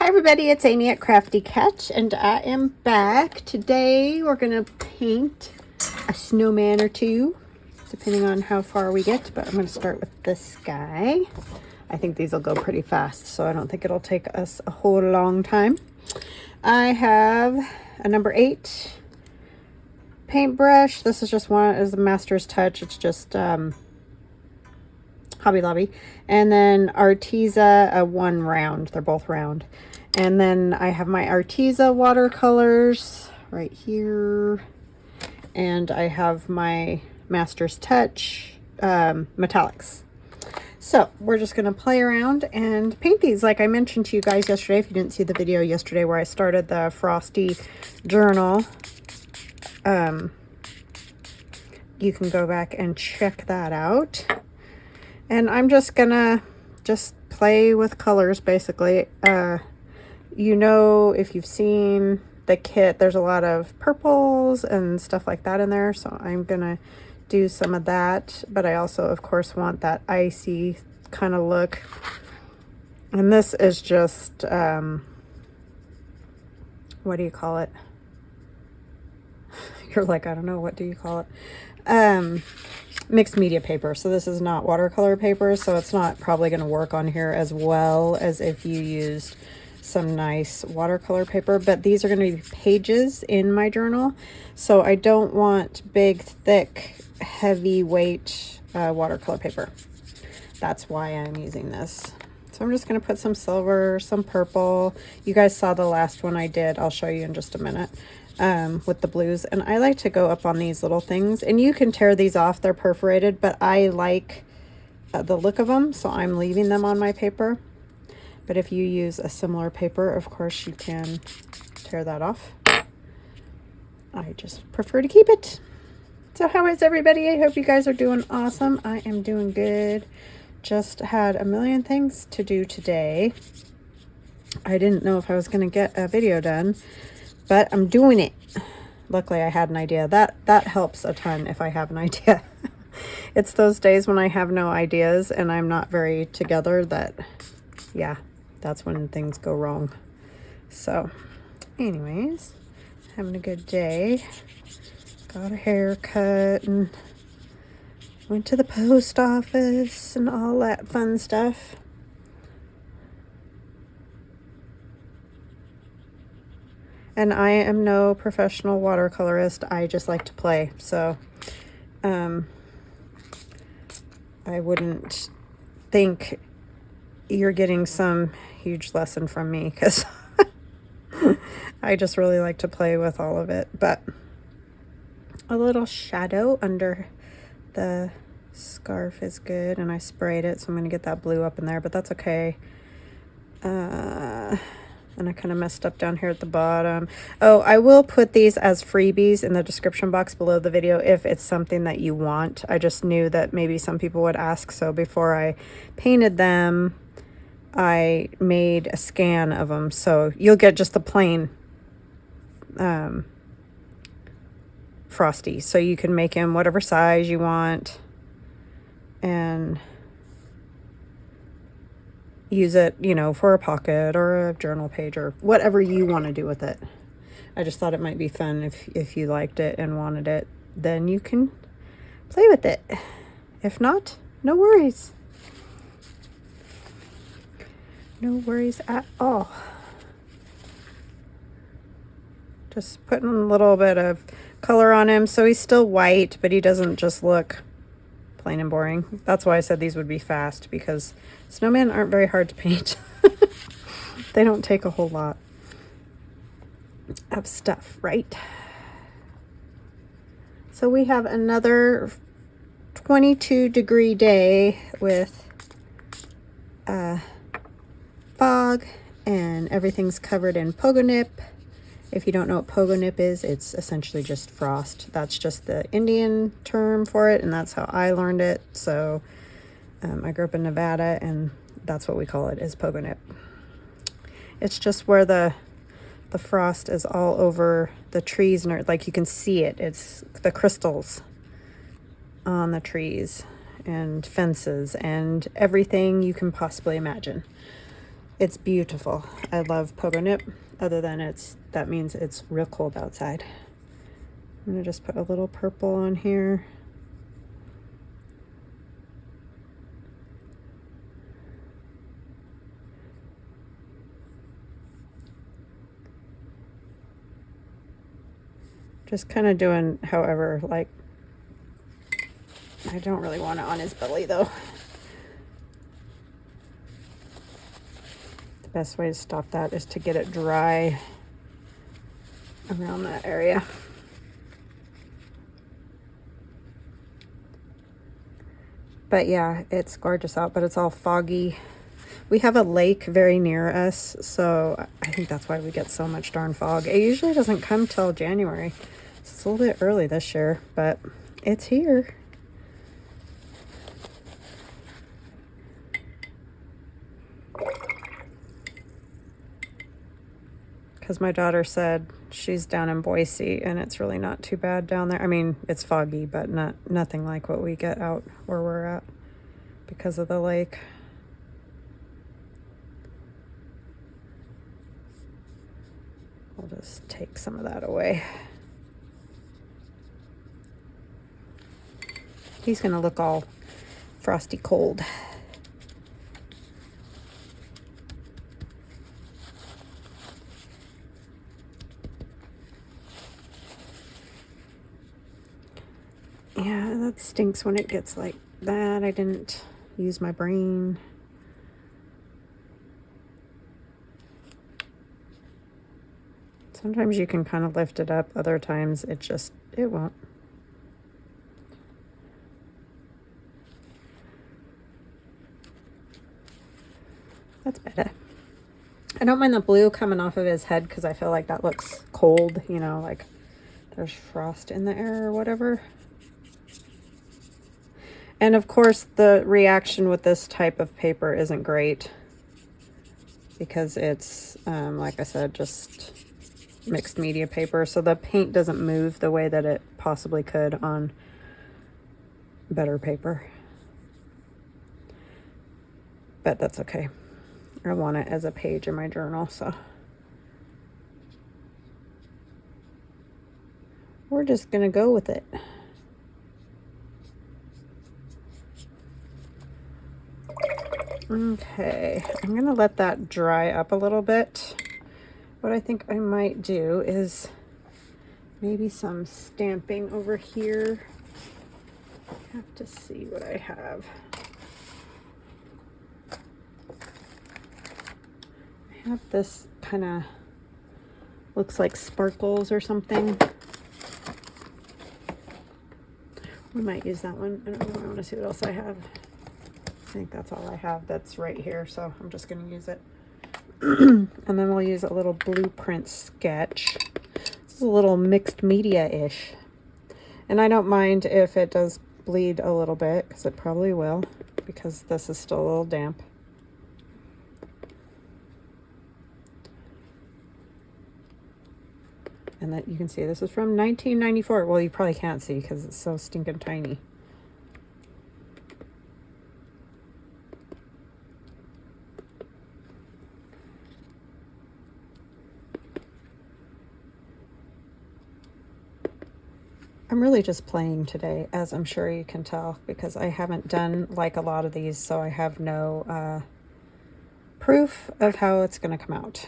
Hi everybody, it's Amy at Crafty Catch, and I am back. Today we're going to paint a snowman or two, depending on how far we get, but I'm going to start with this guy. I think these will go pretty fast, so I don't think it'll take us a whole long time. I have a number 8 paintbrush. This is just one, is the Master's Touch. It's just Hobby Lobby. And then Arteza, a 1 round. They're both round. And then I have my Arteza watercolors right here. And I have my Master's Touch metallics. So we're just going to play around and paint these. Like I mentioned to you guys yesterday, if you didn't see the video yesterday where I started the Frosty journal, you can go back and check that out. And I'm just gonna play with colors, basically. You know, if you've seen the kit, there's a lot of purples and stuff like that in there, so I'm gonna do some of that. But I also, of course, want that icy kind of look. And this is just what do you call it? You're like, I don't know, what do you call it? Mixed media paper. So this is not watercolor paper, so it's not probably going to work on here as well as if you used some nice watercolor paper. But these are going to be pages in my journal, so I don't want big, thick, heavyweight watercolor paper. That's why I'm using this. So I'm just going to put some silver, some purple. You guys saw the last one I did. I'll show you in just a minute. With the blues, and I like to go up on these little things, and you can tear these off, they're perforated, but I like the look of them, so I'm leaving them on my paper. But if you use a similar paper, of course you can tear that off. I just prefer to keep it. So how is everybody? I hope you guys are doing awesome. I am doing good. Just had a million things to do today. I didn't know if I was going to get a video done, but I'm doing it. Luckily, I had an idea. That helps a ton if I have an idea. It's those days when I have no ideas and I'm not very together that, yeah, that's when things go wrong. So, anyways, having a good day. Got a haircut and went to the post office and all that fun stuff. And I am no professional watercolorist. I just like to play. So I wouldn't think you're getting some huge lesson from me, because I just really like to play with all of it. But a little shadow under the scarf is good, and I sprayed it, so I'm going to get that blue up in there, but that's okay. And I kind of messed up down here at the bottom. Oh, I will put these as freebies in the description box below the video if it's something that you want. I just knew that maybe some people would ask, so before I painted them, I made a scan of them. So you'll get just the plain Frosty. So you can make him whatever size you want and use it, you know, for a pocket or a journal page or whatever you want to do with it. I just thought it might be fun if you liked it and wanted it, then you can play with it. If not, no worries. No worries at all. Just putting a little bit of color on him so he's still white, but he doesn't just look plain and boring. That's why I said these would be fast, because snowmen aren't very hard to paint. They don't take a whole lot of stuff, right? So we have another 22-degree day with fog, and everything's covered in pogo nip. If you don't know what pogo nip is, it's essentially just frost. That's just the Indian term for it, and that's how I learned it. So I grew up in Nevada, and that's what we call it, is pogo nip. It's just where the frost is all over the trees, and like you can see it. It's the crystals on the trees and fences and everything you can possibly imagine. It's beautiful. I love Pogo Nip, other than that means it's real cold outside. I'm gonna just put a little purple on here. Just kind of doing however, like, I don't really want it on his belly though. The best way to stop that is to get it dry around that area. But yeah, it's gorgeous out, but it's all foggy. We have a lake very near us, so I think that's why we get so much darn fog. It usually doesn't come till January. So it's a little bit early this year, but it's here. Because my daughter said she's down in Boise and it's really not too bad down there. I mean, it's foggy, but nothing like what we get out where we're at because of the lake. I'll just take some of that away. He's gonna look all frosty cold. Yeah, that stinks when it gets like that. I didn't use my brain. Sometimes you can kind of lift it up, other times it won't. That's better. I don't mind the blue coming off of his head because I feel like that looks cold, you know, like there's frost in the air or whatever. And of course, the reaction with this type of paper isn't great because it's, like I said, just mixed media paper. So the paint doesn't move the way that it possibly could on better paper. But that's okay. I want it as a page in my journal, so we're just gonna go with it. Okay, I'm gonna let that dry up a little bit. What I think I might do is maybe some stamping over here. I have to see what I have. I have this kind of looks like sparkles or something. We might use that one. I don't know. I want to see what else I have. I think that's all I have that's right here, so I'm just going to use it. And then we'll use a little blueprint sketch. This is a little mixed media-ish. And I don't mind if it does bleed a little bit, because it probably will, because this is still a little damp. And that you can see this is from 1994. Well, you probably can't see because it's so stinking tiny. I'm really just playing today, as I'm sure you can tell, because I haven't done like a lot of these, so I have no proof of how it's going to come out.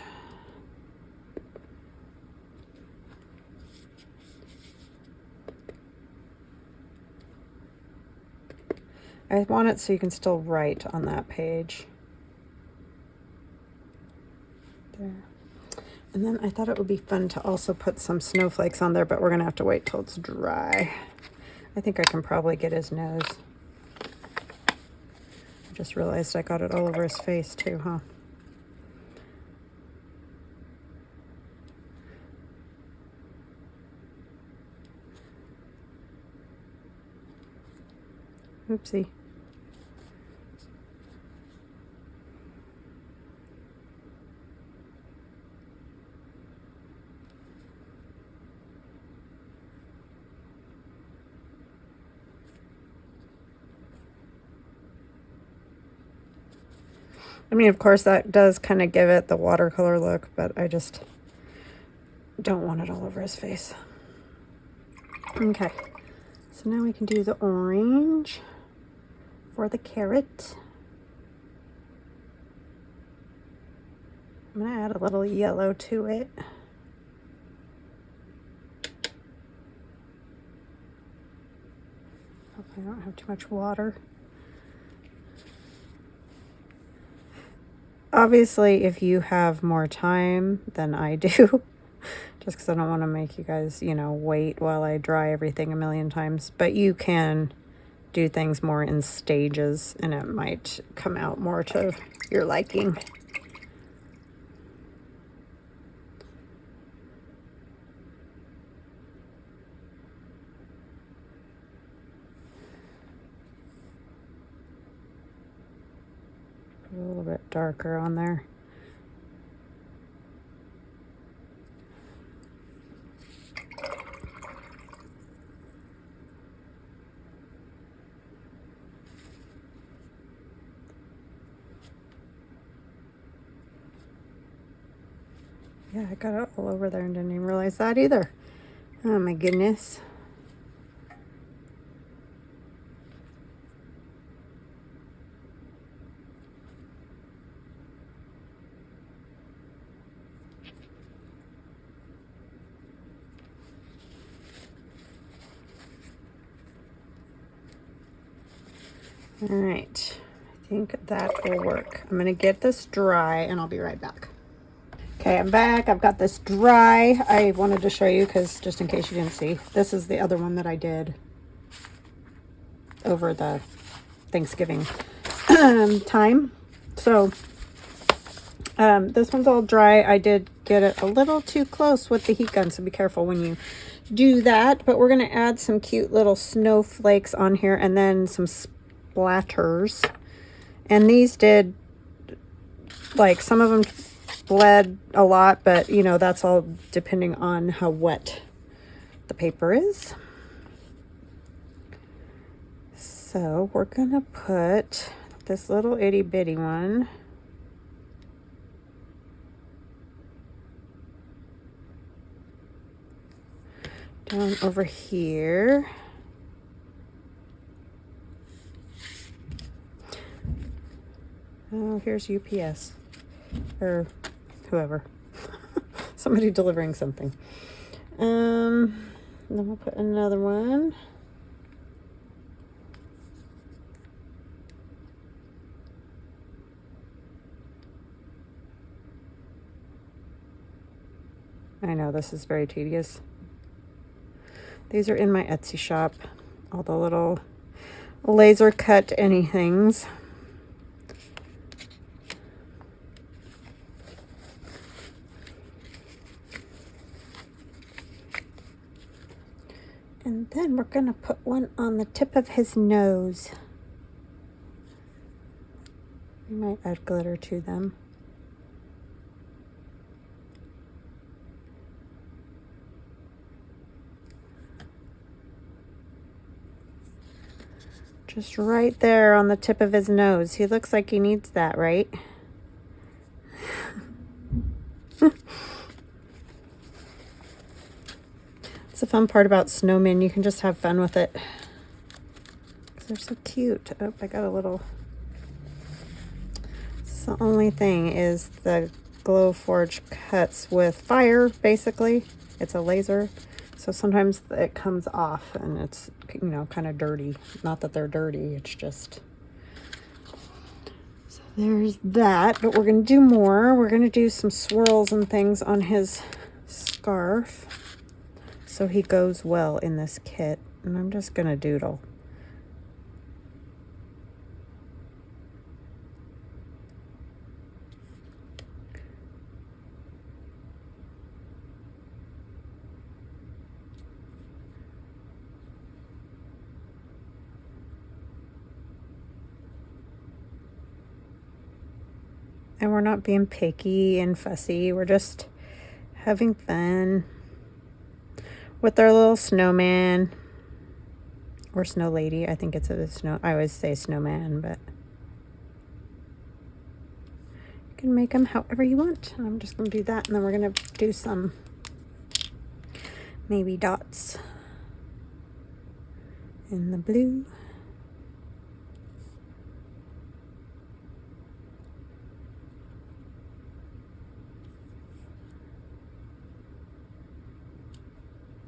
I want it so you can still write on that page. There. And then I thought it would be fun to also put some snowflakes on there, but we're going to have to wait till it's dry. I think I can probably get his nose. I just realized I got it all over his face too, huh? Oopsie. I mean, of course, that does kind of give it the watercolor look, but I just don't want it all over his face. Okay, so now we can do the orange for the carrot. I'm going to add a little yellow to it. Hopefully I don't have too much water. Obviously, if you have more time than I do, just because I don't want to make you guys, you know, wait while I dry everything a million times, but you can do things more in stages and it might come out more to your liking. A little bit darker on there. Yeah, I got it all over there and didn't even realize that either. Oh my goodness. All right, I think that will work. I'm gonna get this dry and I'll be right back. Okay, I'm back. I've got this dry. I wanted to show you because just in case you didn't see, this is the other one that I did over the Thanksgiving time. So this one's all dry. I did get it a little too close with the heat gun, so be careful when you do that. But we're gonna add some cute little snowflakes on here and then some splatters. And these did, like, some of them bled a lot, but you know, that's all depending on how wet the paper is. So we're gonna put this little itty bitty one down over here. Oh, here's UPS or whoever. Somebody delivering something. Then we'll put another one. I know this is very tedious. These are in my Etsy shop. All the little laser cut anythings. And then we're gonna put one on the tip of his nose. We might add glitter to them. Just right there on the tip of his nose. He looks like he needs that, right? It's the fun part about snowmen. You can just have fun with it. 'Cause they're so cute. Oh, I got a little... It's the only thing is the Glowforge cuts with fire, basically. It's a laser. So sometimes it comes off and it's, you know, kind of dirty. Not that they're dirty, it's just... So there's that, but we're going to do more. We're going to do some swirls and things on his scarf so he goes well in this kit. And I'm just going to doodle. And we're not being picky and fussy. We're just having fun with our little snowman or snow lady. I think it's a snow. I always say snowman, but can make them however you want. And I'm just going to do that, and then we're going to do some maybe dots in the blue.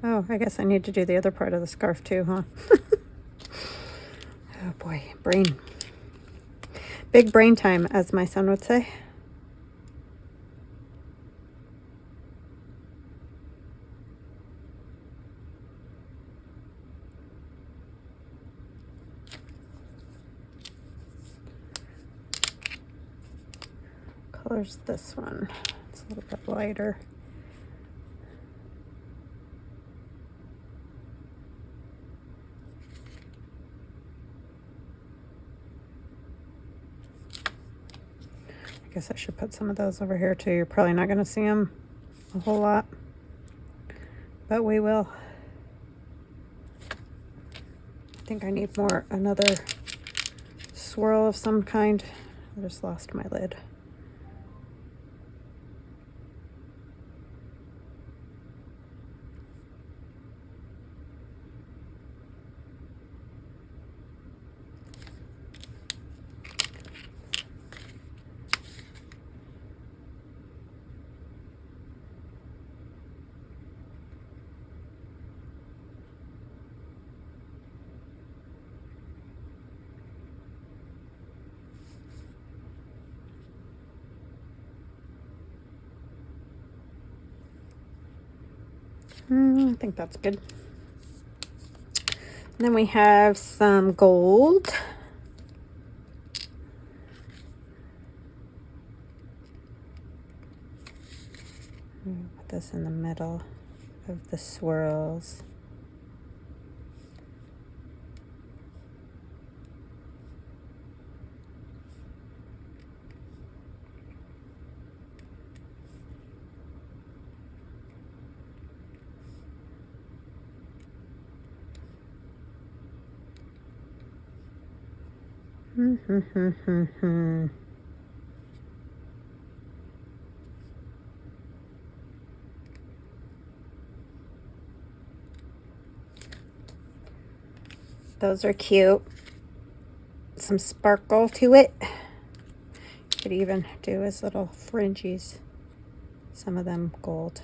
Oh, I guess I need to do the other part of the scarf too, huh? Oh boy, brain. Big brain time, as my son would say. Color's this one. It's a little bit lighter. I guess I should put some of those over here too. You're probably not going to see them a whole lot, but we will. I think I need another swirl of some kind. I just lost my lid. I think that's good. And then we have some gold. Put this in the middle of the swirls. Those are cute. Some sparkle to it. You could even do as little fringes. Some of them gold.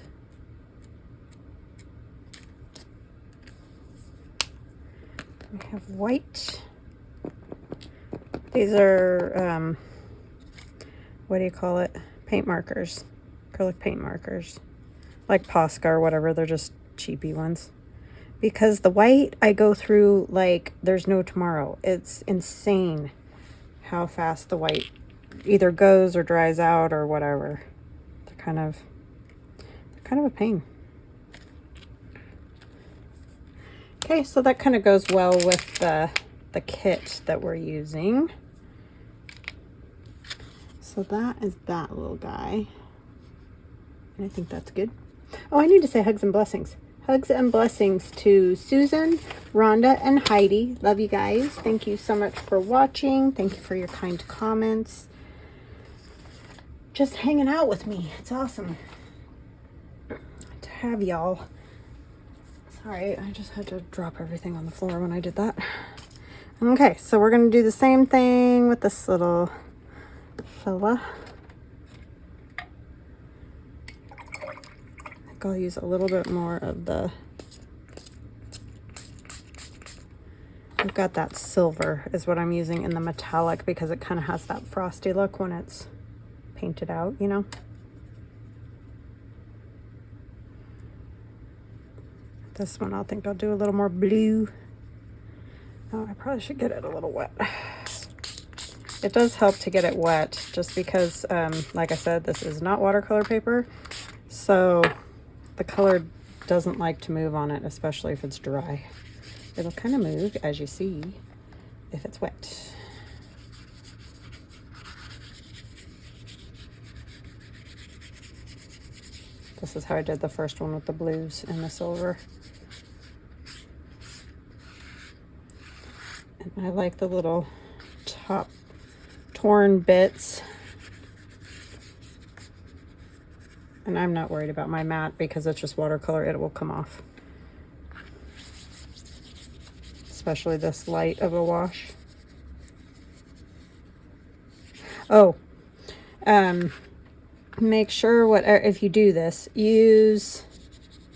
We have white. These are, what do you call it? Paint markers. Acrylic paint markers. Like Posca or whatever. They're just cheapy ones. Because the white, I go through like there's no tomorrow. It's insane how fast the white either goes or dries out or whatever. They're kind of a pain. Okay, so that kind of goes well with the kit that we're using. So that is that little guy. And I think that's good. Oh, I need to say hugs and blessings. Hugs and blessings to Susan, Rhonda, and Heidi. Love you guys. Thank you so much for watching. Thank you for your kind comments. Just hanging out with me. It's awesome to have y'all. Sorry, I just had to drop everything on the floor when I did that. Okay, so we're going to do the same thing with this little fella. I think I'll use a little bit more of the... I've got that silver is what I'm using in the metallic because it kind of has that frosty look when it's painted out, you know? This one I think I'll do a little more blue. Oh, I probably should get it a little wet. It does help to get it wet just because, like I said, this is not watercolor paper. So the color doesn't like to move on it, especially if it's dry. It'll kind of move, as you see, if it's wet. This is how I did the first one with the blues and the silver. And I like the little top torn bits. And I'm not worried about my mat because it's just watercolor. It will come off. Especially this light of a wash. Oh, make sure if you do this, use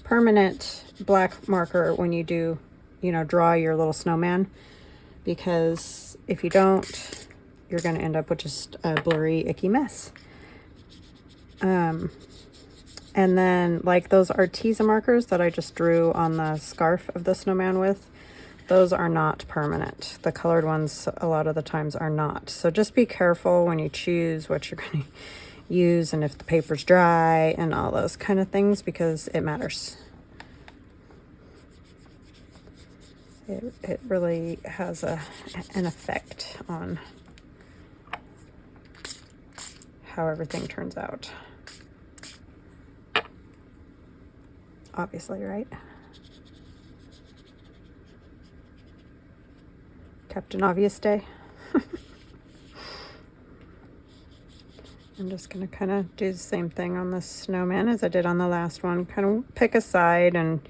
permanent black marker when you do, you know, draw your little snowman, because if you don't, you're going to end up with just a blurry, icky mess. And then like those Arteza markers that I just drew on the scarf of the snowman with, those are not permanent. The colored ones a lot of the times are not. So just be careful when you choose what you're going to use and if the paper's dry and all those kind of things, because it matters. It really has an effect on how everything turns out. Obviously, right? Captain Obvious Day. I'm just going to kind of do the same thing on this snowman as I did on the last one. Kind of pick a side and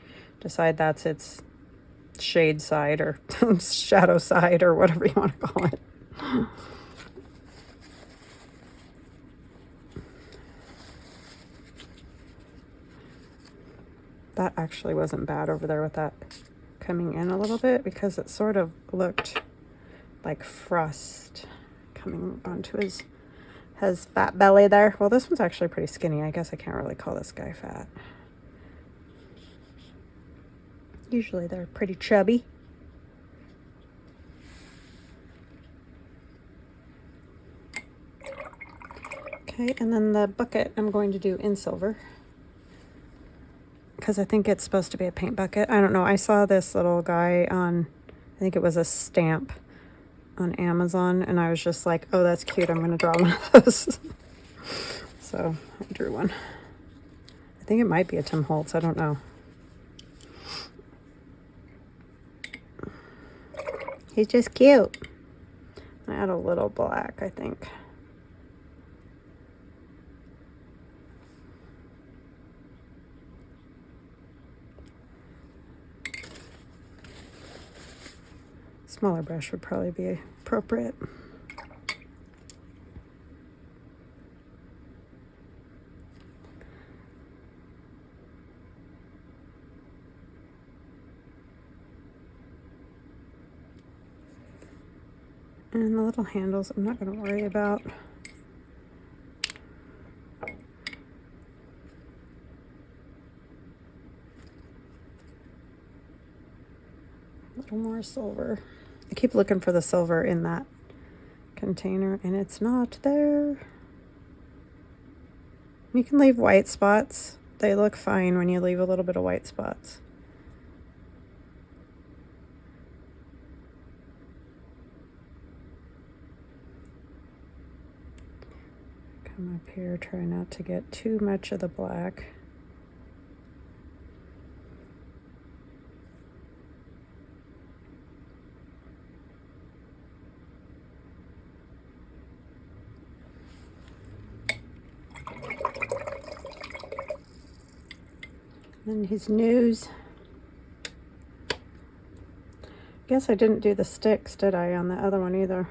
decide that's its shade side or shadow side or whatever you want to call it. That actually wasn't bad over there with that coming in a little bit, because it sort of looked like frost coming onto his fat belly there. Well, this one's actually pretty skinny. I guess I can't really call this guy fat. Usually they're pretty chubby. Okay, and then the bucket I'm going to do in silver, because I think it's supposed to be a paint bucket. I don't know. I saw this little guy on, I think it was a stamp on Amazon, and I was just like, oh, that's cute. I'm going to draw one of those. So I drew one. I think it might be a Tim Holtz. I don't know. He's just cute. I add a little black, I think. Smaller brush would probably be appropriate. And the little handles I'm not going to worry about. A little more silver. I keep looking for the silver in that container and it's not there. You can leave white spots. They look fine when you leave a little bit of white spots. Come up here, try not to get too much of the black. And his nose. Guess I didn't do the sticks, did I, on the other one either?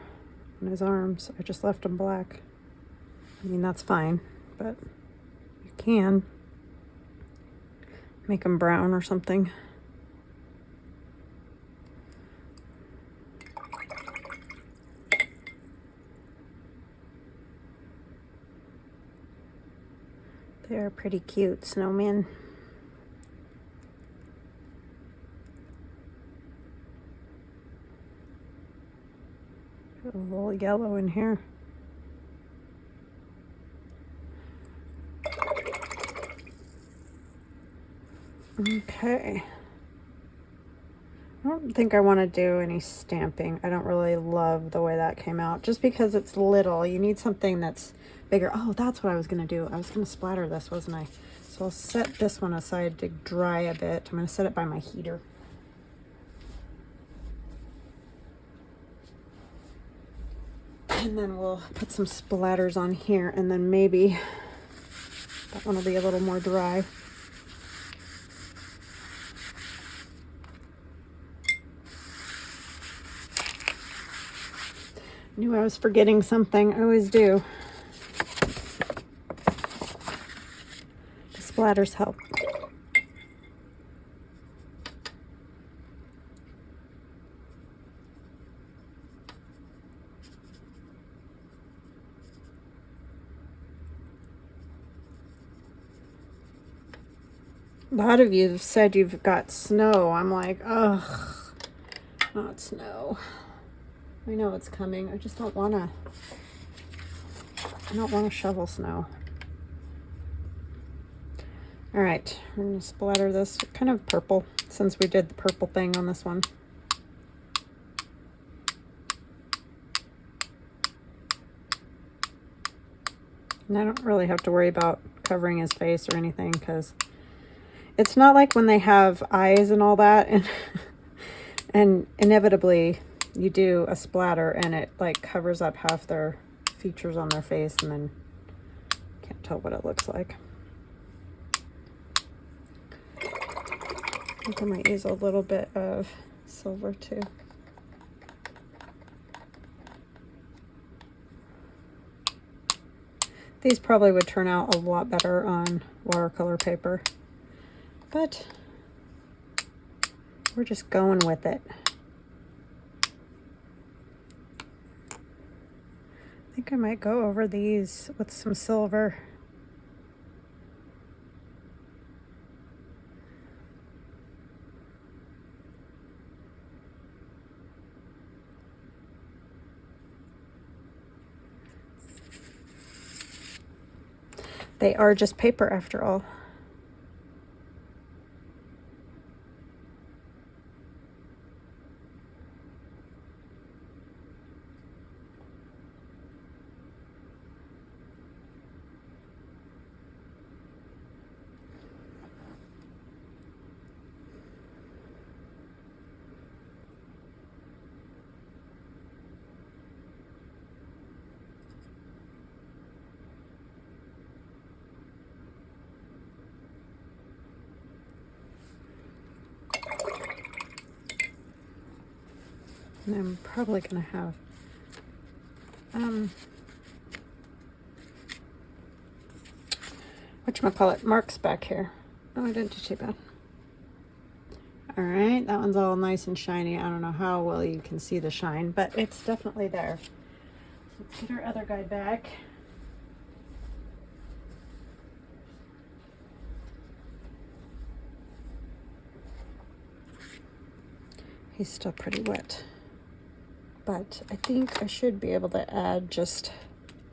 On his arms. I just left them black. I mean, that's fine, but you can make them brown or something. They are pretty cute snowmen. Got a little yellow in here. Okay. I don't think I want to do any stamping. I don't really love the way that came out, just because it's little. You need something that's bigger. Oh, that's what I was going to do. I was going to splatter this, wasn't I? So I'll set this one aside to dry a bit. I'm going to set it by my heater. And then we'll put some splatters on here, and then maybe That one will be a little more dry. Knew I was forgetting something. I always do. The splatters help. A lot of you have said you've got snow. I'm like, ugh, not snow. I know it's coming. I just don't want to. I don't want to shovel snow. All right, we're going to splatter this kind of purple since we did the purple thing on this one. And I don't really have to worry about covering his face or anything because it's not like when they have eyes and all that and and inevitably you do a splatter and it like covers up half their features on their face and then can't tell what it looks like. I think I might use a little bit of silver too. These probably would turn out a lot better on watercolor paper, but we're just going with it. I think I might go over these with some silver. They are just paper after all. And I'm probably going to have whatchamacallit, marks back here. Oh, I didn't do too bad. All right, that one's all nice and shiny. I don't know how well you can see the shine, but it's definitely there. So let's get our other guy back. He's still pretty wet, but I think I should be able to add just,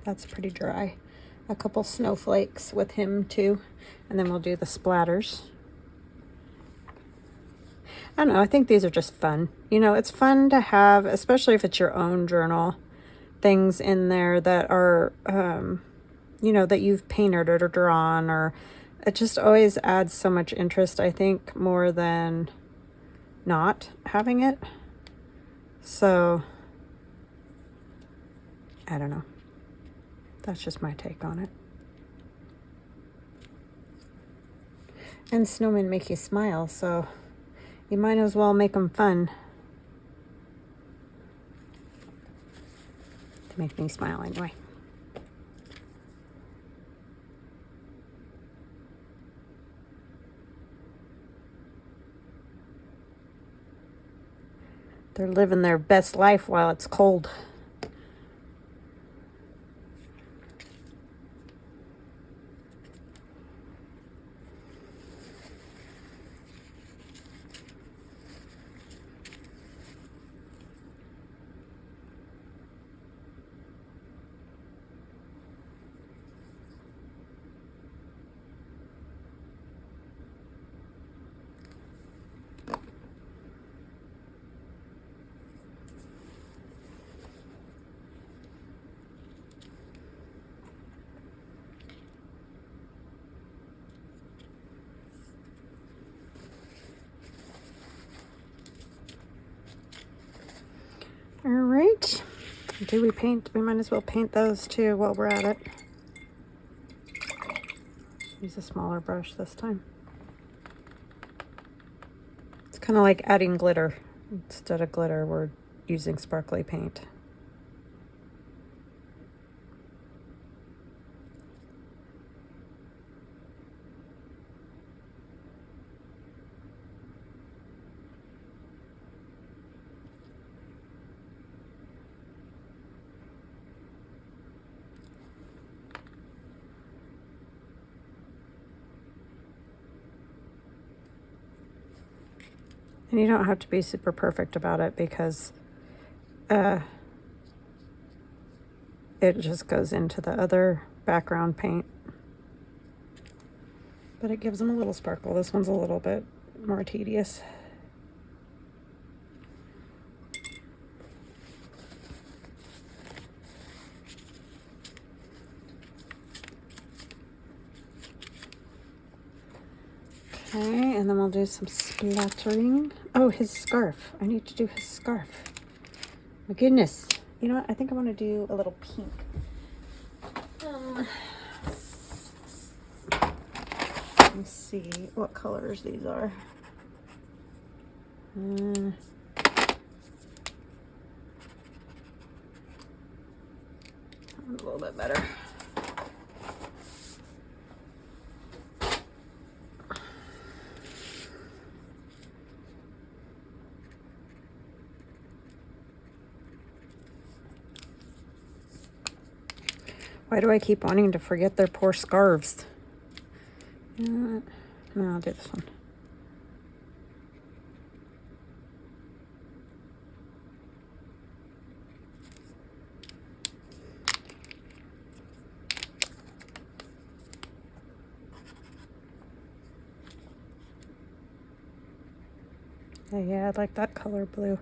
that's pretty dry, a couple snowflakes with him too, and then we'll do the splatters. I don't know, I think these are just fun. You know, it's fun to have, especially if it's your own journal, things in there that are, you know, that you've painted or drawn, or it just always adds so much interest, I think, more than not having it. So I don't know, that's just my take on it. And snowmen make you smile, so you might as well make them fun. To make me smile anyway. They're living their best life while it's cold. All right, do we paint? We might as well paint those too while we're at it. Use a smaller brush this time. It's kind of like adding glitter. Instead of glitter, we're using sparkly paint. And you don't have to be super perfect about it because it just goes into the other background paint. But it gives them a little sparkle. This one's a little bit more tedious. Okay, and then we'll do some splattering. Oh, his scarf. I need to do his scarf. My goodness. You know what? I think I want to do a little pink. Let me see what colors these are. A little bit better. Why do I keep wanting to forget their poor scarves? No, I'll do this one. Yeah, I like that color blue.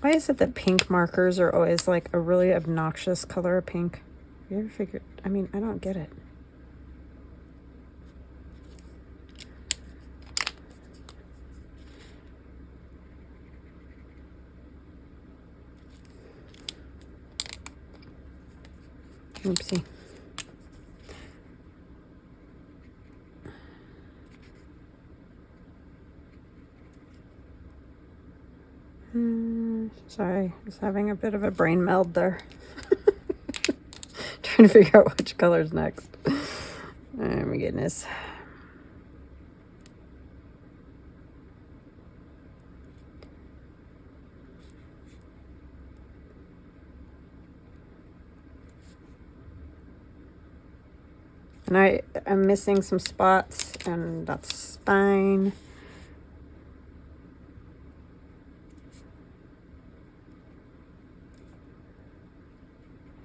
Why is it that pink markers are always like a really obnoxious color of pink? You ever figured? I mean, I don't get it. Oopsie. Sorry, I was having a bit of a brain meld there. Trying to figure out which color's next. Oh my goodness. And I'm missing some spots, and that's fine.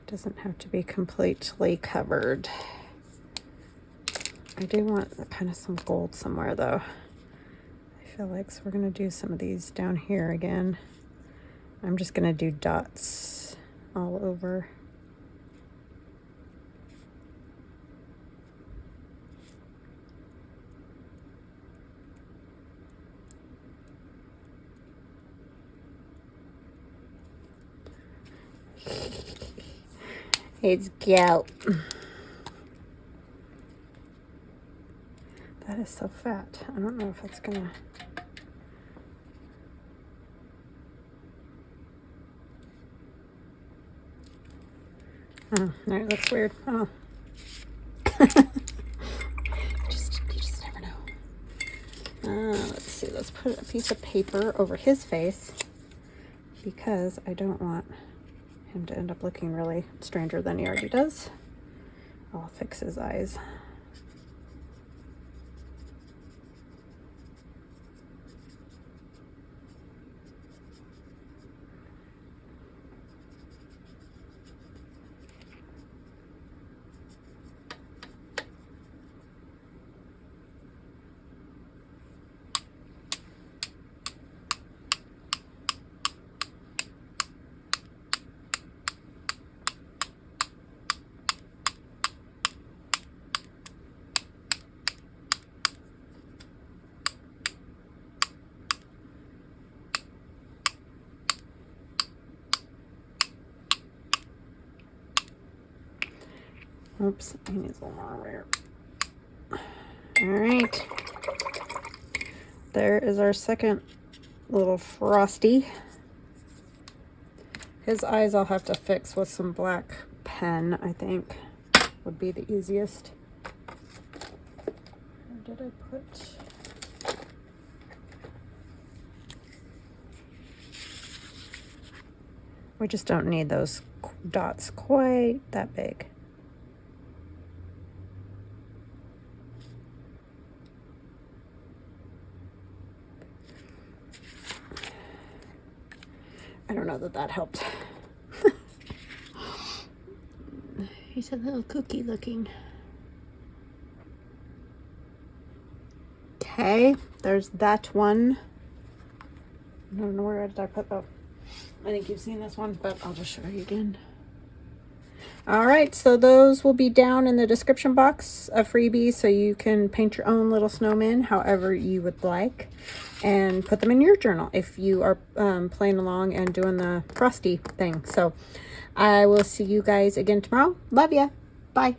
Doesn't have to be completely covered. I do want kind of some gold somewhere though. I feel like, so we're gonna do some of these down here again. I'm just gonna do dots all over. It's cute. That is so fat. I don't know if it's gonna... Oh, no, it looks weird. Oh. You just never know. Let's see, let's put a piece of paper over his face because I don't want him to end up looking really stranger than he already does. I'll fix his eyes. Oops, he needs a little more over here. All right. There is our second little Frosty. His eyes I'll have to fix with some black pen, I think would be the easiest. Where did I put? We just don't need those dots quite that big. I don't know that that helped. He's a little cookie looking. Okay, there's that one. I don't know where did I put. Oh, I think you've seen this one, but I'll just show you again. All right, so those will be down in the description box of freebies, so you can paint your own little snowmen however you would like and put them in your journal if you are playing along and doing the Frosty thing. So I will see you guys again tomorrow. Love ya. Bye.